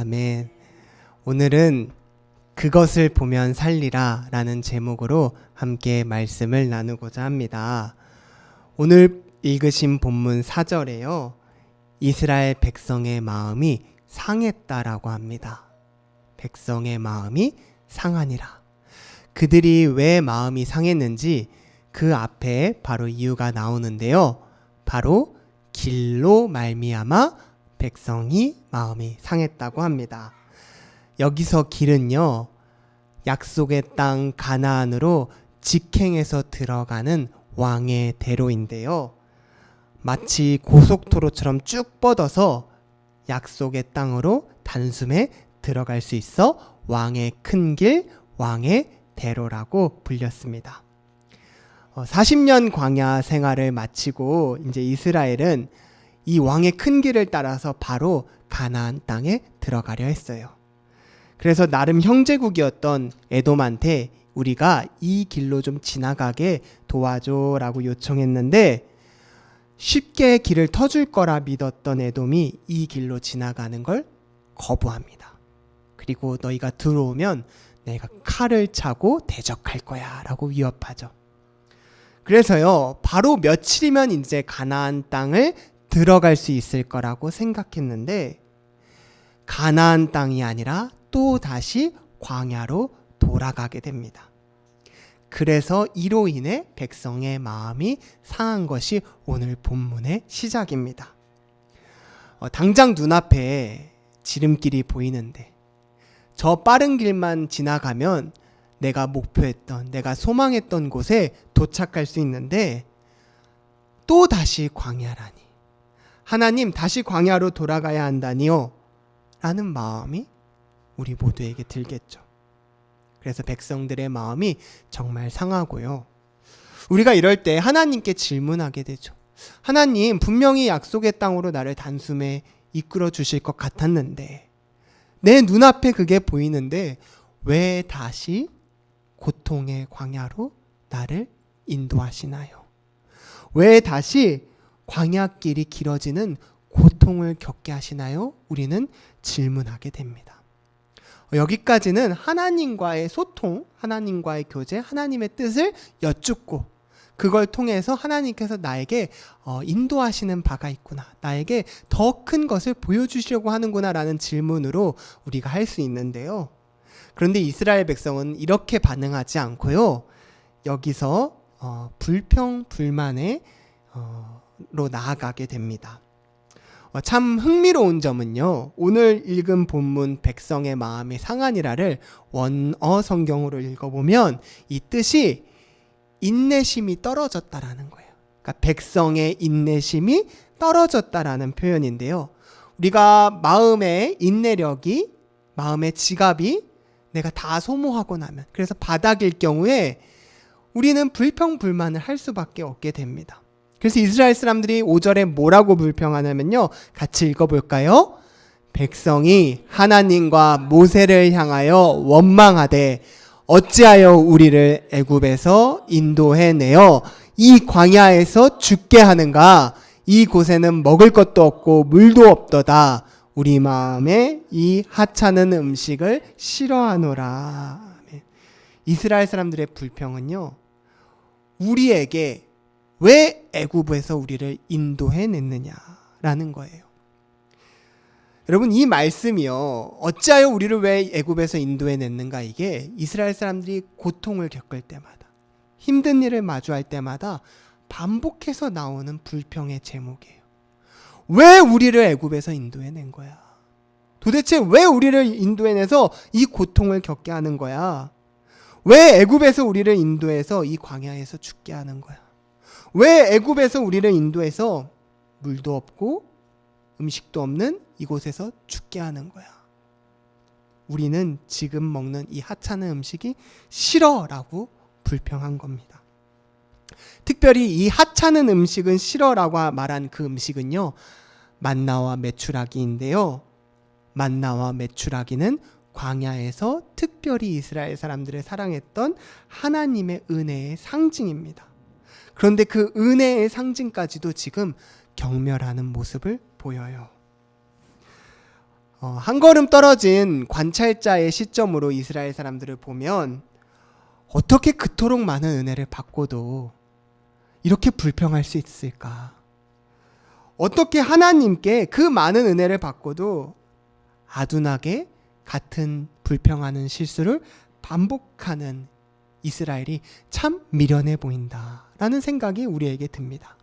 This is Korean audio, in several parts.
아멘. 오늘은 그것을 보면 살리라 라는 제목으로 함께 말씀을 나누고자 합니다. 오늘 읽으신 본문 4절에요. 이스라엘 백성의 마음이 상했다라고 합니다. 백성의 마음이 상하니라. 그들이 왜 마음이 상했는지 그 앞에 바로 이유가 나오는데요. 바로 길로 말미암아 백성이 마음이 상했다고 합니다. 여기서 길은요, 약속의 땅 가나안으로 직행해서 들어가는 왕의 대로인데요. 마치 고속도로처럼 쭉 뻗어서 약속의 땅으로 단숨에 들어갈 수 있어 왕의 큰 길, 왕의 대로라고 불렸습니다. 40년 광야 생활을 마치고 이제 이스라엘은 이 왕의 큰 길을 따라서 바로 가나안 땅에 들어가려 했어요. 그래서 나름 형제국이었던 에돔한테 우리가 이 길로 좀 지나가게 도와줘라고 요청했는데 쉽게 길을 터줄 거라 믿었던 에돔이 이 길로 지나가는 걸 거부합니다. 그리고 너희가 들어오면 내가 칼을 차고 대적할 거야 라고 위협하죠. 그래서요, 바로 며칠이면 이제 가나안 땅을 들어갈 수 있을 거라고 생각했는데 가나안 땅이 아니라 또 다시 광야로 돌아가게 됩니다. 그래서 이로 인해 백성의 마음이 상한 것이 오늘 본문의 시작입니다. 당장 눈앞에 지름길이 보이는데 저 빠른 길만 지나가면 내가 목표했던, 내가 소망했던 곳에 도착할 수 있는데 또 다시 광야라니. 하나님, 다시 광야로 돌아가야 한다니요? 라는 마음이 우리 모두에게 들겠죠. 그래서 백성들의 마음이 정말 상하고요. 우리가 이럴 때 하나님께 질문하게 되죠. 하나님, 분명히 약속의 땅으로 나를 단숨에 이끌어 주실 것 같았는데 내 눈앞에 그게 보이는데 왜 다시 고통의 광야로 나를 인도하시나요? 왜 다시 광야길이 길어지는 고통을 겪게 하시나요? 우리는 질문하게 됩니다. 여기까지는 하나님과의 소통, 하나님과의 교제, 하나님의 뜻을 여쭙고 그걸 통해서 하나님께서 나에게 인도하시는 바가 있구나, 나에게 더 큰 것을 보여주시려고 하는구나 라는 질문으로 우리가 할 수 있는데요. 그런데 이스라엘 백성은 이렇게 반응하지 않고요. 여기서 불평, 불만에 로 나아가게 됩니다. 참 흥미로운 점은요, 오늘 읽은 본문 백성의 마음이 상하니라를 원어 성경으로 읽어보면 이 뜻이 인내심이 떨어졌다라는 거예요. 그러니까 백성의 인내심이 떨어졌다라는 표현인데요. 우리가 마음의 인내력이, 마음의 지갑이 내가 다 소모하고 나면, 그래서 바닥일 경우에 우리는 불평불만을 할 수밖에 없게 됩니다. 그래서 이스라엘 사람들이 5절에 뭐라고 불평하냐면요, 같이 읽어볼까요? 백성이 하나님과 모세를 향하여 원망하되 어찌하여 우리를 애굽에서 인도해내어 이 광야에서 죽게 하는가? 이 곳에는 먹을 것도 없고 물도 없도다. 우리 마음에 이 하찮은 음식을 싫어하노라. 이스라엘 사람들의 불평은요, 우리에게 왜 애굽에서 우리를 인도해냈느냐라는 거예요. 여러분, 이 말씀이요, 어찌하여 우리를 왜 애굽에서 인도해냈는가, 이게 이스라엘 사람들이 고통을 겪을 때마다, 힘든 일을 마주할 때마다 반복해서 나오는 불평의 제목이에요. 왜 우리를 애굽에서 인도해낸 거야? 도대체 왜 우리를 인도해내서 이 고통을 겪게 하는 거야? 왜 애굽에서 우리를 인도해서 이 광야에서 죽게 하는 거야? 왜 애굽에서 우리를 인도해서 물도 없고 음식도 없는 이곳에서 죽게 하는 거야? 우리는 지금 먹는 이 하찮은 음식이 싫어라고 불평한 겁니다. 특별히 이 하찮은 음식은 싫어라고 말한 그 음식은요, 만나와 메추라기인데요. 만나와 메추라기는 광야에서 특별히 이스라엘 사람들을 사랑했던 하나님의 은혜의 상징입니다. 그런데 그 은혜의 상징까지도 지금 경멸하는 모습을 보여요. 한 걸음 떨어진 관찰자의 시점으로 이스라엘 사람들을 보면 어떻게 그토록 많은 은혜를 받고도 이렇게 불평할 수 있을까? 어떻게 하나님께 그 많은 은혜를 받고도 아둔하게 같은 불평하는 실수를 반복하는 이스라엘이 참 미련해 보인다라는 생각이 우리에게 듭니다.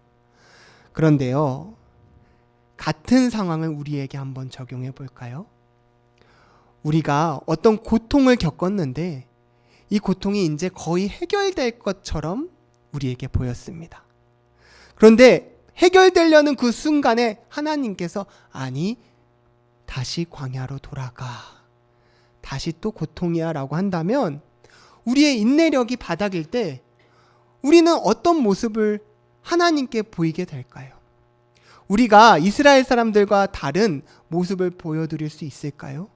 그런데요, 같은 상황을 우리에게 한번 적용해 볼까요? 우리가 어떤 고통을 겪었는데 이 고통이 이제 거의 해결될 것처럼 우리에게 보였습니다. 그런데 해결되려는 그 순간에 하나님께서 아니, 다시 광야로 돌아가. 다시 또 고통이야 라고 한다면 우리의 인내력이 바닥일 때 우리는 어떤 모습을 하나님께 보이게 될까요? 우리가 이스라엘 사람들과 다른 모습을 보여드릴 수 있을까요?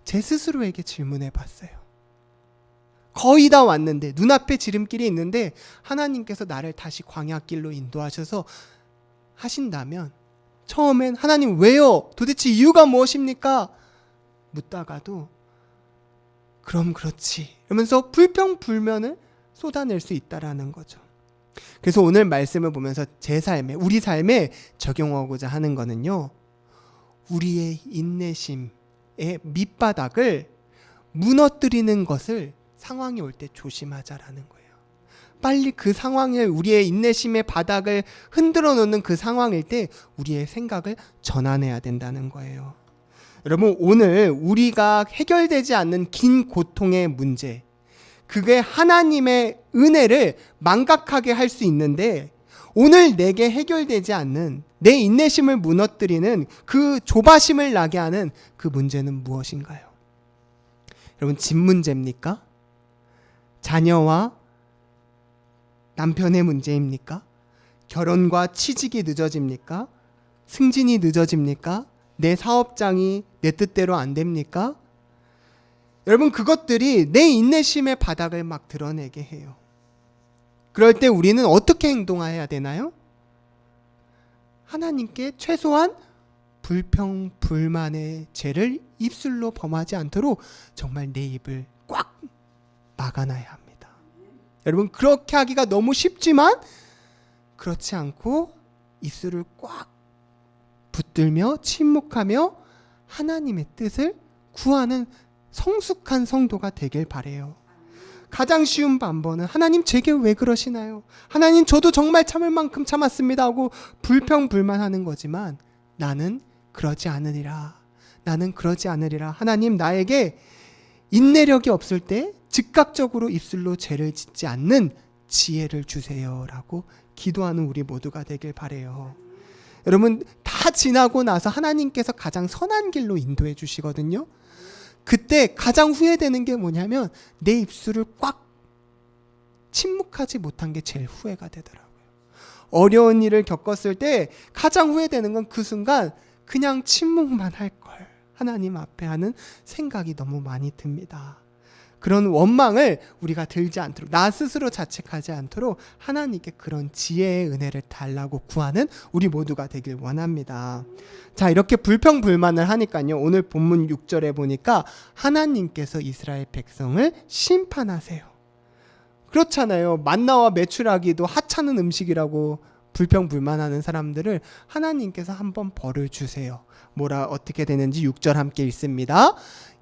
제 스스로에게 질문해 봤어요. 거의 다 왔는데, 눈앞에 지름길이 있는데 하나님께서 나를 다시 광야길로 인도하셔서 하신다면 처음엔 하나님 왜요? 도대체 이유가 무엇입니까? 묻다가도 그럼 그렇지 이러면서 불평불만을 쏟아낼 수 있다라는 거죠. 그래서 오늘 말씀을 보면서 제 삶에, 우리 삶에 적용하고자 하는 거는요, 우리의 인내심의 밑바닥을 무너뜨리는 것을 상황이 올 때 조심하자라는 거예요. 빨리 그 상황에 우리의 인내심의 바닥을 흔들어 놓는 그 상황일 때 우리의 생각을 전환해야 된다는 거예요. 여러분, 오늘 우리가 해결되지 않는 긴 고통의 문제, 그게 하나님의 은혜를 망각하게 할 수 있는데 오늘 내게 해결되지 않는 내 인내심을 무너뜨리는 그 조바심을 나게 하는 그 문제는 무엇인가요? 여러분, 집 문제입니까? 자녀와 남편의 문제입니까? 결혼과 취직이 늦어집니까? 승진이 늦어집니까? 내 사업장이 내 뜻대로 안 됩니까? 여러분, 그것들이 내 인내심의 바닥을 막 드러내게 해요. 그럴 때 우리는 어떻게 행동해야 되나요? 하나님께 최소한 불평, 불만의 죄를 입술로 범하지 않도록 정말 내 입을 꽉 막아놔야 합니다. 여러분, 그렇게 하기가 너무 쉽지만 그렇지 않고 입술을 꽉 붙들며 침묵하며 하나님의 뜻을 구하는 성숙한 성도가 되길 바래요. 가장 쉬운 방법은 하나님 제게 왜 그러시나요? 하나님 저도 정말 참을 만큼 참았습니다 하고 불평불만하는 거지만 나는 그러지 않으리라. 나는 그러지 않으리라. 하나님 나에게 인내력이 없을 때 즉각적으로 입술로 죄를 짓지 않는 지혜를 주세요라고 기도하는 우리 모두가 되길 바래요. 여러분, 다 지나고 나서 하나님께서 가장 선한 길로 인도해 주시거든요. 그때 가장 후회되는 게 뭐냐면 내 입술을 꽉 침묵하지 못한 게 제일 후회가 되더라고요. 어려운 일을 겪었을 때 가장 후회되는 건 그 순간 그냥 침묵만 할 걸 하나님 앞에 하는 생각이 너무 많이 듭니다. 그런 원망을 우리가 들지 않도록, 나 스스로 자책하지 않도록 하나님께 그런 지혜의 은혜를 달라고 구하는 우리 모두가 되길 원합니다. 자, 이렇게 불평불만을 하니까요, 오늘 본문 6절에 보니까 하나님께서 이스라엘 백성을 심판하세요. 그렇잖아요. 만나와 메추라기도 하찮은 음식이라고 불평불만하는 사람들을 하나님께서 한번 벌을 주세요. 어떻게 되는지 6절 함께 읽습니다.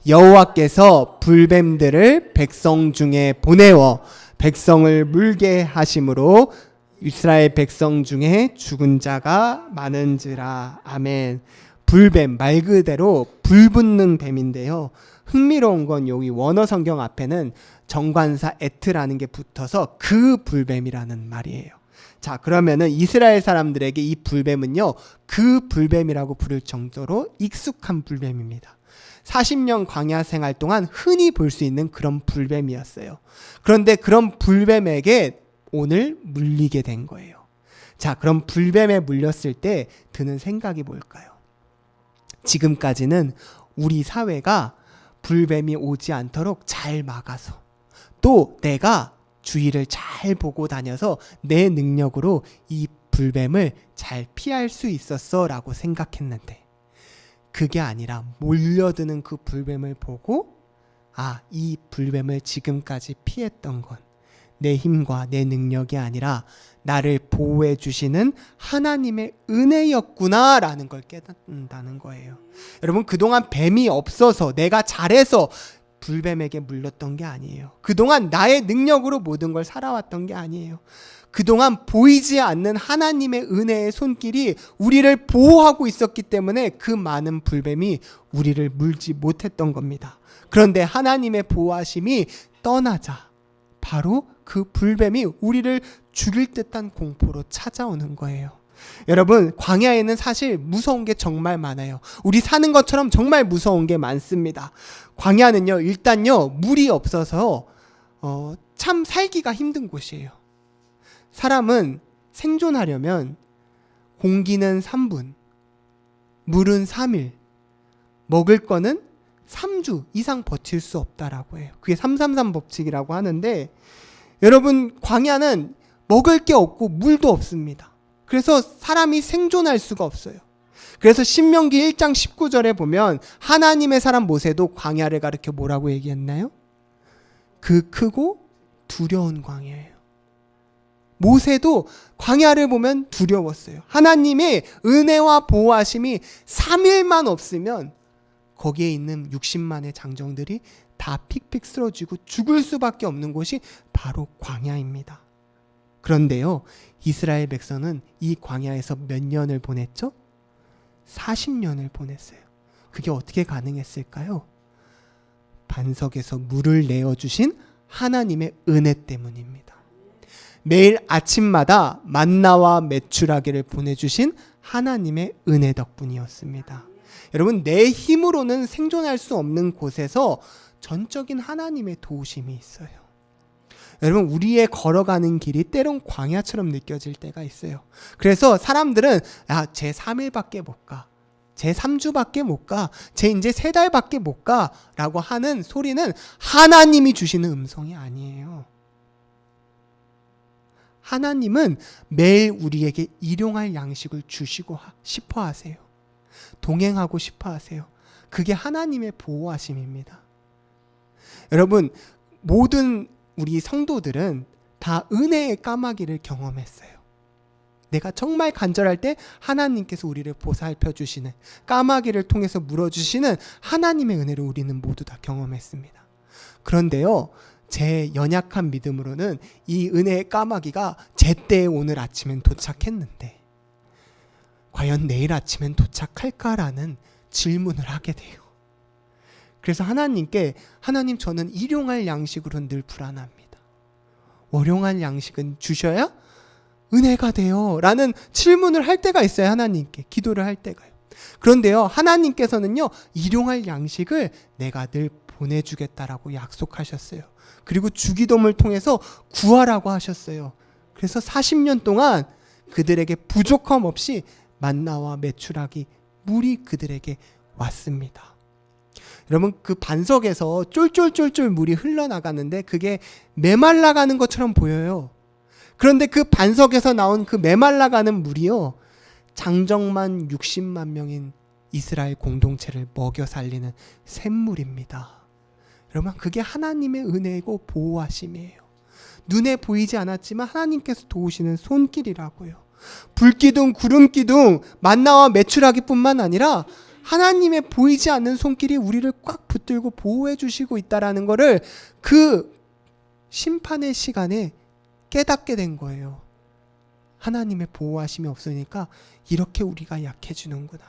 여호와께서 불뱀들을 백성 중에 보내어 백성을 물게 하심으로 이스라엘 백성 중에 죽은 자가 많은지라. 아멘. 불뱀, 말 그대로 불붙는 뱀인데요. 흥미로운 건 여기 원어 성경 앞에는 정관사 에트라는 게 붙어서 그 불뱀이라는 말이에요. 자, 그러면은 이스라엘 사람들에게 이 불뱀은요, 그 불뱀이라고 부를 정도로 익숙한 불뱀입니다. 40년 광야 생활 동안 흔히 볼 수 있는 그런 불뱀이었어요. 그런데 그런 불뱀에게 오늘 물리게 된 거예요. 자, 그럼 불뱀에 물렸을 때 드는 생각이 뭘까요? 지금까지는 우리 사회가 불뱀이 오지 않도록 잘 막아서, 또 내가 주위를 잘 보고 다녀서 내 능력으로 이 불뱀을 잘 피할 수 있었어 라고 생각했는데, 그게 아니라 몰려드는 그 불뱀을 보고 이 불뱀을 지금까지 피했던 건 내 힘과 내 능력이 아니라 나를 보호해 주시는 하나님의 은혜였구나 라는 걸 깨닫는다는 거예요. 여러분, 그동안 뱀이 없어서 내가 잘해서 불뱀에게 물렸던 게 아니에요. 그동안 나의 능력으로 모든 걸 살아왔던 게 아니에요. 그동안 보이지 않는 하나님의 은혜의 손길이 우리를 보호하고 있었기 때문에 그 많은 불뱀이 우리를 물지 못했던 겁니다. 그런데 하나님의 보호하심이 떠나자 바로 그 불뱀이 우리를 죽일 듯한 공포로 찾아오는 거예요. 여러분, 광야에는 사실 무서운 게 정말 많아요. 우리 사는 것처럼 정말 무서운 게 많습니다. 광야는요, 일단요, 물이 없어서 참 살기가 힘든 곳이에요. 사람은 생존하려면 공기는 3분, 물은 3일, 먹을 거는 3주 이상 버틸 수 없다라고 해요. 그게 333 법칙이라고 하는데, 여러분, 광야는 먹을 게 없고 물도 없습니다. 그래서 사람이 생존할 수가 없어요. 그래서 신명기 1장 19절에 보면 하나님의 사람 모세도 광야를 가리켜 뭐라고 얘기했나요? 그 크고 두려운 광야예요. 모세도 광야를 보면 두려웠어요. 하나님의 은혜와 보호하심이 3일만 없으면 거기에 있는 60만의 장정들이 다 픽픽 쓰러지고 죽을 수밖에 없는 곳이 바로 광야입니다. 그런데요, 이스라엘 백성은 이 광야에서 몇 년을 보냈죠? 40년을 보냈어요. 그게 어떻게 가능했을까요? 반석에서 물을 내어주신 하나님의 은혜 때문입니다. 매일 아침마다 만나와 메추라기를 보내주신 하나님의 은혜 덕분이었습니다. 여러분, 내 힘으로는 생존할 수 없는 곳에서 전적인 하나님의 도우심이 있어요. 여러분, 우리의 걸어가는 길이 때론 광야처럼 느껴질 때가 있어요. 그래서 사람들은 제 3일밖에 못 가, 제 3주밖에 못 가, 제 이제 3달밖에 못 가 라고 하는 소리는 하나님이 주시는 음성이 아니에요. 하나님은 매일 우리에게 일용할 양식을 주시고 싶어 하세요. 동행하고 싶어 하세요. 그게 하나님의 보호하심입니다. 여러분, 모든 우리 성도들은 다 은혜의 까마귀를 경험했어요. 내가 정말 간절할 때 하나님께서 우리를 보살펴 주시는, 까마귀를 통해서 물어주시는 하나님의 은혜를 우리는 모두 다 경험했습니다. 그런데요, 제 연약한 믿음으로는 이 은혜의 까마귀가 제때에 오늘 아침엔 도착했는데 과연 내일 아침엔 도착할까라는 질문을 하게 돼요. 그래서 하나님께, 하나님, 저는 일용할 양식으로 늘 불안합니다. 월용할 양식은 주셔야 은혜가 돼요 라는 질문을 할 때가 있어요. 하나님께 기도를 할 때가요. 그런데요, 하나님께서는요, 일용할 양식을 내가 늘 보내주겠다라고 약속하셨어요. 그리고 주기도문을 통해서 구하라고 하셨어요. 그래서 40년 동안 그들에게 부족함 없이 만나와 메추라기, 물이 그들에게 왔습니다. 여러분, 그 반석에서 쫄쫄쫄쫄 물이 흘러나가는데 그게 메말라가는 것처럼 보여요. 그런데 그 반석에서 나온 그 메말라가는 물이요, 장정만 60만 명인 이스라엘 공동체를 먹여 살리는 샘물입니다. 여러분, 그게 하나님의 은혜이고 보호하심이에요. 눈에 보이지 않았지만 하나님께서 도우시는 손길이라고요. 불기둥, 구름기둥, 만나와 메추라기뿐만 아니라 하나님의 보이지 않는 손길이 우리를 꽉 붙들고 보호해 주시고 있다라는 것을 그 심판의 시간에 깨닫게 된 거예요. 하나님의 보호하심이 없으니까 이렇게 우리가 약해지는구나.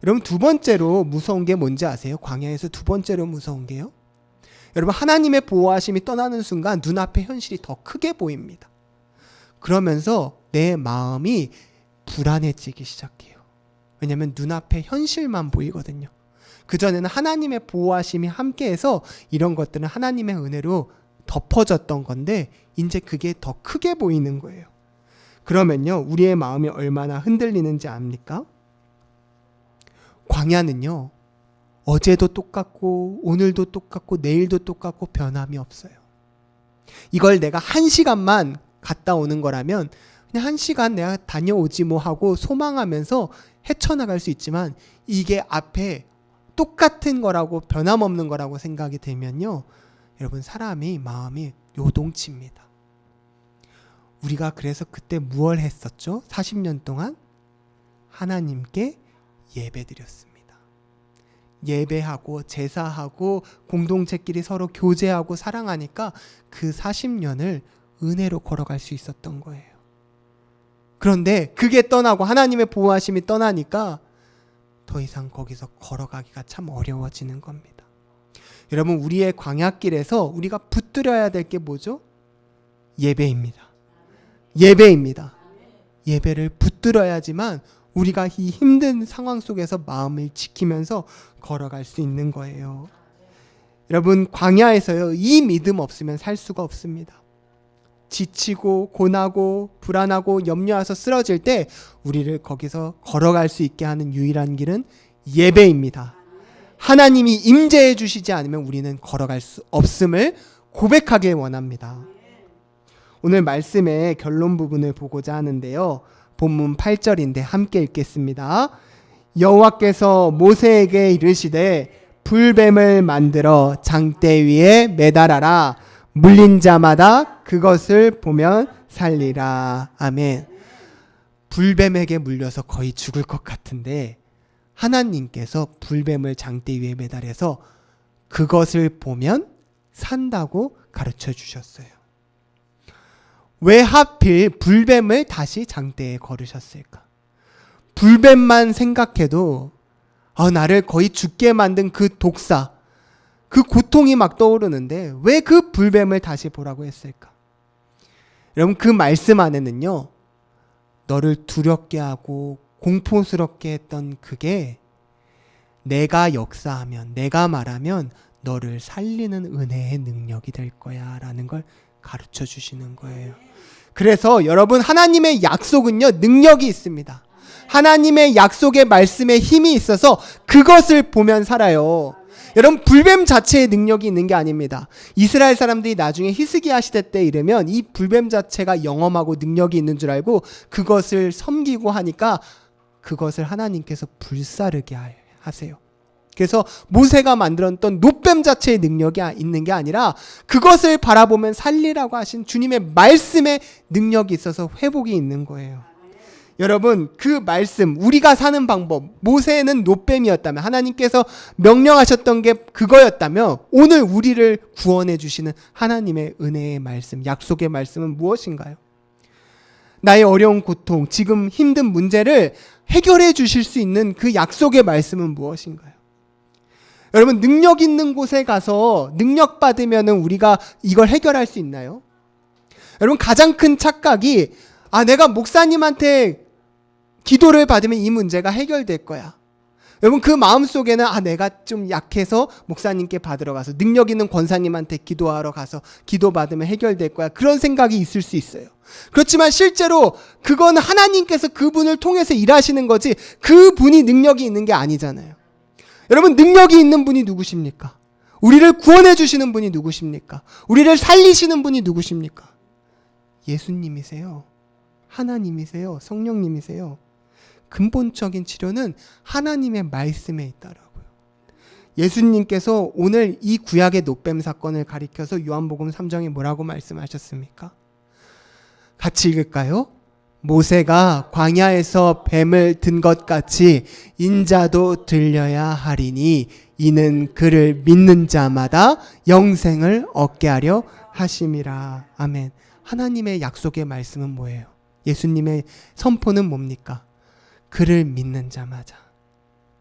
여러분, 두 번째로 무서운 게 뭔지 아세요? 광야에서 두 번째로 무서운 게요, 여러분, 하나님의 보호하심이 떠나는 순간 눈앞에 현실이 더 크게 보입니다. 그러면서 내 마음이 불안해지기 시작해요. 왜냐하면 눈앞에 현실만 보이거든요. 그전에는 하나님의 보호하심이 함께해서 이런 것들은 하나님의 은혜로 덮어졌던 건데 이제 그게 더 크게 보이는 거예요. 그러면요, 우리의 마음이 얼마나 흔들리는지 압니까? 광야는요, 어제도 똑같고 오늘도 똑같고 내일도 똑같고 변함이 없어요. 이걸 내가 1시간만 갔다 오는 거라면 그냥 1시간 내가 다녀오지 뭐 하고 소망하면서 헤쳐나갈 수 있지만 이게 앞에 똑같은 거라고 변함없는 거라고 생각이 되면요, 여러분 사람이 마음이 요동칩니다. 우리가 그래서 그때 무엇을 했었죠? 40년 동안 하나님께 예배드렸습니다. 예배하고 제사하고 공동체끼리 서로 교제하고 사랑하니까 그 40년을 은혜로 걸어갈 수 있었던 거예요. 그런데 그게 떠나고 하나님의 보호하심이 떠나니까 더 이상 거기서 걸어가기가 참 어려워지는 겁니다. 여러분, 우리의 광야길에서 우리가 붙들어야 될 게 뭐죠? 예배입니다. 예배입니다. 예배를 붙들어야지만 우리가 이 힘든 상황 속에서 마음을 지키면서 걸어갈 수 있는 거예요. 여러분, 광야에서요, 이 믿음 없으면 살 수가 없습니다. 지치고 고나고 불안하고 염려해서 쓰러질 때 우리를 거기서 걸어갈 수 있게 하는 유일한 길은 예배입니다. 하나님이 임재해 주시지 않으면 우리는 걸어갈 수 없음을 고백하길 원합니다. 오늘 말씀의 결론 부분을 보고자 하는데요, 본문 8절인데 함께 읽겠습니다. 여호와께서 모세에게 이르시되 불뱀을 만들어 장대 위에 매달아라. 물린 자마다 그것을 보면 살리라. 아멘. 불뱀에게 물려서 거의 죽을 것 같은데 하나님께서 불뱀을 장대 위에 매달아서 그것을 보면 산다고 가르쳐 주셨어요. 왜 하필 불뱀을 다시 장대에 걸으셨을까? 불뱀만 생각해도 나를 거의 죽게 만든 그 독사, 그 고통이 막 떠오르는데 왜 그 불뱀을 다시 보라고 했을까? 여러분, 그 말씀 안에는요, 너를 두렵게 하고 공포스럽게 했던 그게 내가 역사하면, 내가 말하면 너를 살리는 은혜의 능력이 될 거야 라는 걸 가르쳐 주시는 거예요. 그래서 여러분, 하나님의 약속은요, 능력이 있습니다. 하나님의 약속의 말씀에 힘이 있어서 그것을 보면 살아요. 여러분, 불뱀 자체의 능력이 있는 게 아닙니다. 이스라엘 사람들이 나중에 히스기야 시대 때 이르면 이 불뱀 자체가 영험하고 능력이 있는 줄 알고 그것을 섬기고 하니까 그것을 하나님께서 불사르게 하세요. 그래서 모세가 만들었던 놋뱀 자체의 능력이 있는 게 아니라 그것을 바라보면 살리라고 하신 주님의 말씀에 능력이 있어서 회복이 있는 거예요. 여러분, 그 말씀, 우리가 사는 방법, 모세는 놋뱀이었다면, 하나님께서 명령하셨던 게 그거였다면 오늘 우리를 구원해 주시는 하나님의 은혜의 말씀, 약속의 말씀은 무엇인가요? 나의 어려운 고통, 지금 힘든 문제를 해결해 주실 수 있는 그 약속의 말씀은 무엇인가요? 여러분, 능력 있는 곳에 가서 능력 받으면 우리가 이걸 해결할 수 있나요? 여러분, 가장 큰 착각이 내가 목사님한테 기도를 받으면 이 문제가 해결될 거야. 여러분, 그 마음속에는 내가 좀 약해서 목사님께 받으러 가서 능력 있는 권사님한테 기도하러 가서 기도 받으면 해결될 거야. 그런 생각이 있을 수 있어요. 그렇지만 실제로 그건 하나님께서 그분을 통해서 일하시는 거지 그분이 능력이 있는 게 아니잖아요. 여러분, 능력이 있는 분이 누구십니까? 우리를 구원해 주시는 분이 누구십니까? 우리를 살리시는 분이 누구십니까? 예수님이세요. 하나님이세요. 성령님이세요. 근본적인 치료는 하나님의 말씀에 있다라고요. 예수님께서 오늘 이 구약의 놋뱀 사건을 가리켜서 요한복음 3장에 뭐라고 말씀하셨습니까? 같이 읽을까요? 모세가 광야에서 뱀을 든 것 같이 인자도 들려야 하리니 이는 그를 믿는 자마다 영생을 얻게 하려 하심이라. 아멘. 하나님의 약속의 말씀은 뭐예요? 예수님의 선포는 뭡니까? 그를 믿는 자마다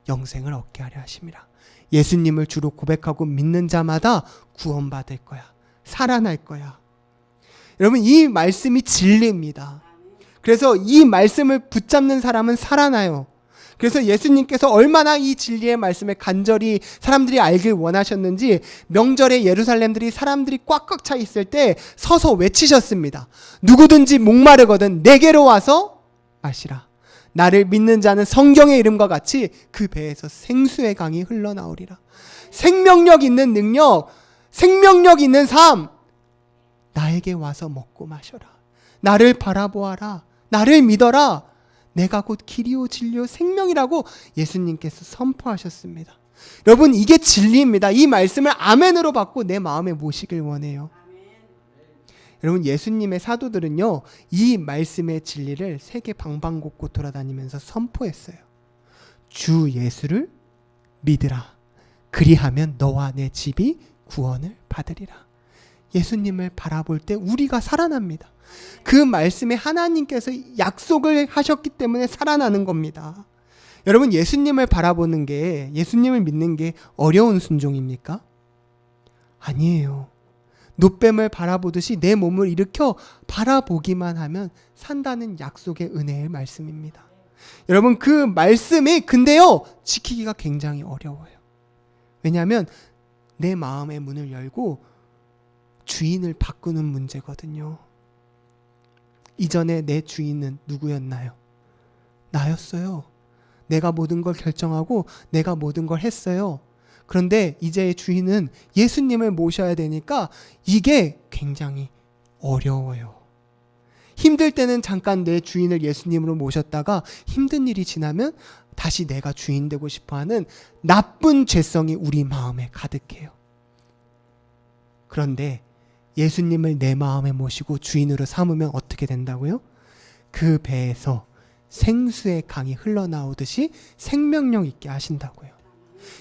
영생을 얻게 하려 하심이라. 예수님을 주로 고백하고 믿는 자마다 구원받을 거야. 살아날 거야. 여러분, 이 말씀이 진리입니다. 그래서 이 말씀을 붙잡는 사람은 살아나요. 그래서 예수님께서 얼마나 이 진리의 말씀을 간절히 사람들이 알길 원하셨는지 명절에 예루살렘들이 사람들이 꽉꽉 차 있을 때 서서 외치셨습니다. 누구든지 목마르거든 내게로 와서 마시라. 나를 믿는 자는 성경의 이름과 같이 그 배에서 생수의 강이 흘러나오리라. 생명력 있는 능력, 생명력 있는 삶, 나에게 와서 먹고 마셔라. 나를 바라보아라. 나를 믿어라. 내가 곧 길이요 진리요 생명이라고 예수님께서 선포하셨습니다. 여러분, 이게 진리입니다. 이 말씀을 아멘으로 받고 내 마음에 모시길 원해요. 여러분, 예수님의 사도들은요, 이 말씀의 진리를 세계 방방곡곡 돌아다니면서 선포했어요. 주 예수를 믿으라. 그리하면 너와 내 집이 구원을 받으리라. 예수님을 바라볼 때 우리가 살아납니다. 그 말씀에 하나님께서 약속을 하셨기 때문에 살아나는 겁니다. 여러분, 예수님을 바라보는 게, 예수님을 믿는 게 어려운 순종입니까? 아니에요. 놋뱀을 바라보듯이 내 몸을 일으켜 바라보기만 하면 산다는 약속의 은혜의 말씀입니다. 여러분, 그 말씀이 근데요, 지키기가 굉장히 어려워요. 왜냐하면 내 마음의 문을 열고 주인을 바꾸는 문제거든요. 이전에 내 주인은 누구였나요? 나였어요. 내가 모든 걸 결정하고 내가 모든 걸 했어요. 그런데 이제의 주인은 예수님을 모셔야 되니까 이게 굉장히 어려워요. 힘들 때는 잠깐 내 주인을 예수님으로 모셨다가 힘든 일이 지나면 다시 내가 주인 되고 싶어하는 나쁜 죄성이 우리 마음에 가득해요. 그런데 예수님을 내 마음에 모시고 주인으로 삼으면 어떻게 된다고요? 그 배에서 생수의 강이 흘러나오듯이 생명력 있게 하신다고요.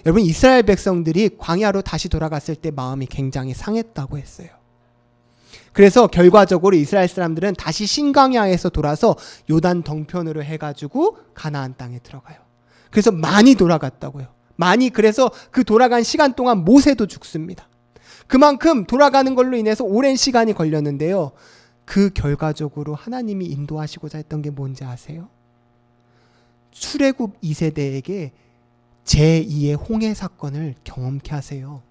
여러분, 이스라엘 백성들이 광야로 다시 돌아갔을 때 마음이 굉장히 상했다고 했어요. 그래서 결과적으로 이스라엘 사람들은 다시 신광야에서 돌아서 요단 덩편으로 해가지고 가나안 땅에 들어가요. 그래서 많이 돌아갔다고요. 많이. 그래서 그 돌아간 시간 동안 모세도 죽습니다. 그만큼 돌아가는 걸로 인해서 오랜 시간이 걸렸는데요. 그 결과적으로 하나님이 인도하시고자 했던 게 뭔지 아세요? 출애굽 2세대에게 제2의 홍해 사건을 경험케 하세요.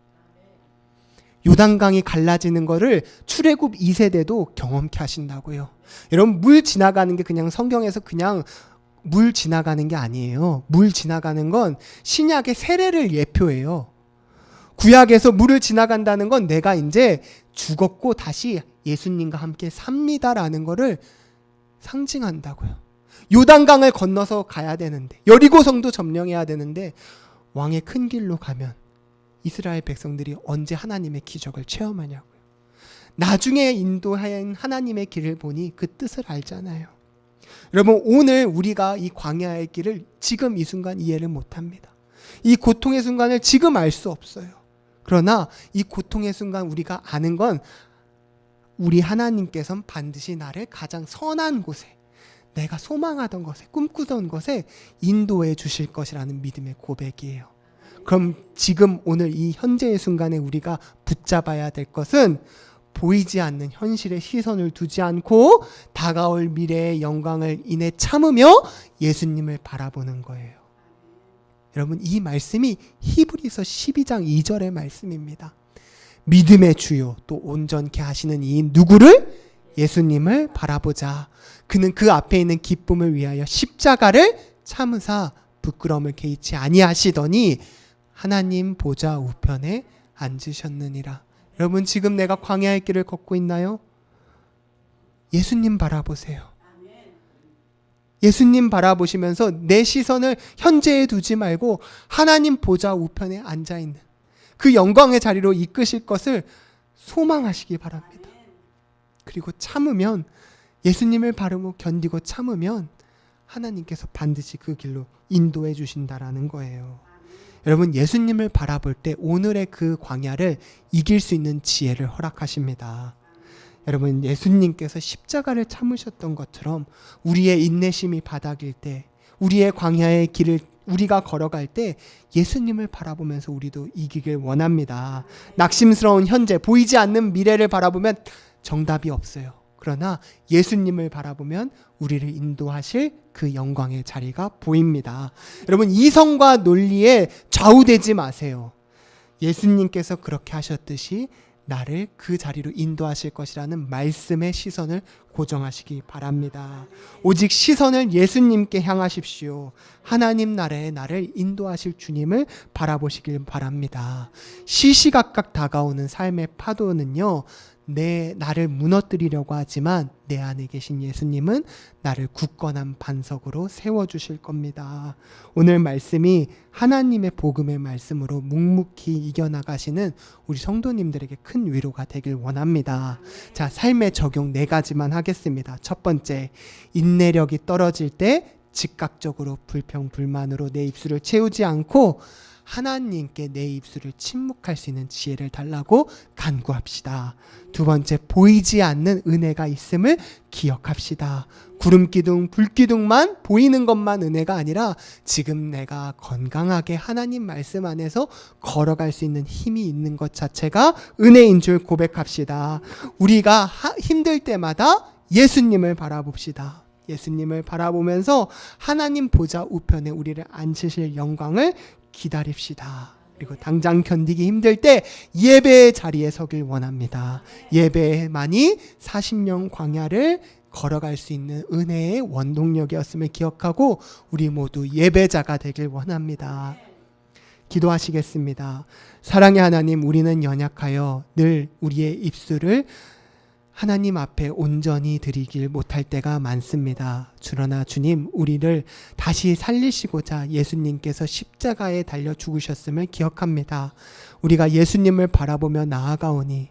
요단강이 갈라지는 거를 출애굽 2세대도 경험케 하신다고요. 여러분, 물 지나가는 게 그냥 성경에서 그냥 물 지나가는 게 아니에요. 물 지나가는 건 신약의 세례를 예표해요. 구약에서 물을 지나간다는 건 내가 이제 죽었고 다시 예수님과 함께 삽니다라는 거를 상징한다고요. 요단강을 건너서 가야 되는데, 여리고성도 점령해야 되는데, 왕의 큰 길로 가면 이스라엘 백성들이 언제 하나님의 기적을 체험하냐고요. 나중에 인도한 하나님의 길을 보니 그 뜻을 알잖아요. 여러분, 오늘 우리가 이 광야의 길을 지금 이 순간 이해를 못합니다. 이 고통의 순간을 지금 알 수 없어요. 그러나 이 고통의 순간 우리가 아는 건 우리 하나님께서는 반드시 나를 가장 선한 곳에, 내가 소망하던 것에, 꿈꾸던 것에 인도해 주실 것이라는 믿음의 고백이에요. 그럼 지금 오늘 이 현재의 순간에 우리가 붙잡아야 될 것은 보이지 않는 현실에 시선을 두지 않고 다가올 미래의 영광을 인해 참으며 예수님을 바라보는 거예요. 여러분, 이 말씀이 히브리서 12장 2절의 말씀입니다. 믿음의 주요 또 온전케 하시는 이인 누구를? 예수님을 바라보자. 그는 그 앞에 있는 기쁨을 위하여 십자가를 참으사 부끄러움을 개의치 아니하시더니 하나님 보좌 우편에 앉으셨느니라. 여러분, 지금 내가 광야의 길을 걷고 있나요? 예수님 바라보세요. 예수님 바라보시면서 내 시선을 현재에 두지 말고 하나님 보좌 우편에 앉아있는 그 영광의 자리로 이끄실 것을 소망하시기 바랍니다. 그리고 참으면, 예수님을 바르고 견디고 참으면 하나님께서 반드시 그 길로 인도해 주신다라는 거예요. 여러분, 예수님을 바라볼 때 오늘의 그 광야를 이길 수 있는 지혜를 허락하십니다. 여러분, 예수님께서 십자가를 참으셨던 것처럼 우리의 인내심이 바닥일 때, 우리의 광야의 길을 우리가 걸어갈 때 예수님을 바라보면서 우리도 이기길 원합니다. 낙심스러운 현재, 보이지 않는 미래를 바라보면 정답이 없어요. 그러나 예수님을 바라보면 우리를 인도하실 그 영광의 자리가 보입니다. 여러분, 이성과 논리에 좌우되지 마세요. 예수님께서 그렇게 하셨듯이 나를 그 자리로 인도하실 것이라는 말씀의 시선을 고정하시기 바랍니다. 오직 시선을 예수님께 향하십시오. 하나님 나라에 나를 인도하실 주님을 바라보시길 바랍니다. 시시각각 다가오는 삶의 파도는요, 나를 무너뜨리려고 하지만 내 안에 계신 예수님은 나를 굳건한 반석으로 세워주실 겁니다. 오늘 말씀이 하나님의 복음의 말씀으로 묵묵히 이겨나가시는 우리 성도님들에게 큰 위로가 되길 원합니다. 자, 삶의 적용 4가지만 하겠습니다. 첫 번째, 인내력이 떨어질 때 즉각적으로 불평불만으로 내 입술을 채우지 않고 하나님께 내 입술을 침묵할 수 있는 지혜를 달라고 간구합시다. 두 번째, 보이지 않는 은혜가 있음을 기억합시다. 구름기둥, 불기둥만 보이는 것만 은혜가 아니라 지금 내가 건강하게 하나님 말씀 안에서 걸어갈 수 있는 힘이 있는 것 자체가 은혜인 줄 고백합시다. 우리가 힘들 때마다 예수님을 바라봅시다. 예수님을 바라보면서 하나님 보좌 우편에 우리를 앉히실 영광을 기다립시다. 그리고 당장 견디기 힘들 때 예배의 자리에 서길 원합니다. 예배만이 40년 광야를 걸어갈 수 있는 은혜의 원동력이었음을 기억하고 우리 모두 예배자가 되길 원합니다. 기도하시겠습니다. 사랑의 하나님, 우리는 연약하여 늘 우리의 입술을 하나님 앞에 온전히 드리길 못할 때가 많습니다. 그러나 주님, 우리를 다시 살리시고자 예수님께서 십자가에 달려 죽으셨음을 기억합니다. 우리가 예수님을 바라보며 나아가오니